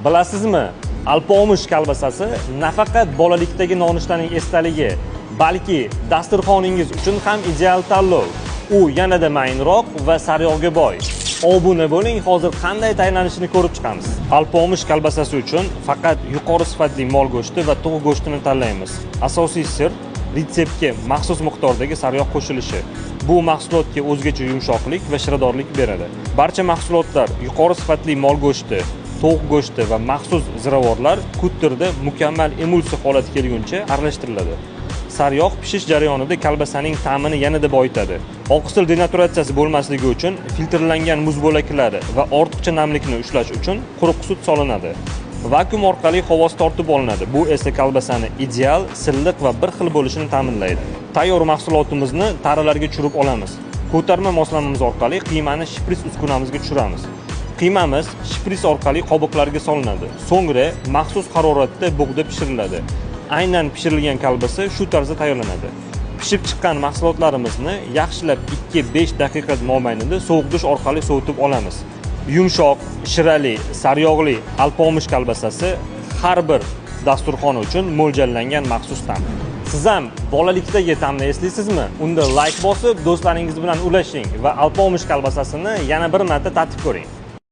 Bilasizmi, alpomish kolbasasi nafaqat bolalikdagi nonushtaning esdaligi, balki dasturxoningiz uchun ham ideal tanlov. U yanada mayinroq va sariyog'ga boy. Obuna bo'ling, hozir qanday tayyorlanishini ko'rib chiqamiz. Alpomish kolbasasi uchun faqat yuqori sifatli mol go'shti va tovuq go'shtini tanlaymiz. Asosiy sir retseptga maxsus miqdordagi sariyog' qo'shilishi. Bu mahsulotga o'zgacha yumshoqlik va shiradorlik beradi. Barcha mahsulotlar yuqori sifatli mol go'shti, tovuq go'shti va maxsus ziravorlar kutterda mukammal emulsiya holati kelguncha aralashtiriladi. Sariyog' pishish jarayonida kolbasaning ta'mini yanada boyitadi. Oqsil denaturatsiyasi bo'lmasligi uchun filtrlangan muz bo'laklari va ortiqcha namlikni ushlash uchun quruq sut solinadi. Vakuum orqali havo tortib olinadi. Bu esa kolbasani ideal, silliq va bir xil bo'lishini ta'minlaydi. Tayyor mahsulotimizni taralarga tushirib olamiz. Ko'tarma moslamamiz orqali qiymani shpris uskunamizga tushiramiz. Qiymamiz shpris orqali qobiqlarga solinadi. So'ngra maxsus haroratda bug'da pishiriladi. Aynan pishirilgan kolbasa shu tarzda tayyorlanadi. Pishib chiqqan mahsulotlarimizni yaxshilab 2-5 daqiqa mobaynida sovuq dush orqali sovutib olamiz. Yumshoq, shirali, sariyog'li alpomish kolbasasi har bir dasturxon uchun mo'ljallangan maxsus ta'm. Siz ham bolalikdagi ta'mni eslaysizmi? Unda like bosib, do'stlaringiz bilan ulashing va alpomish kolbasasini yana bir marta tatib ko'ring.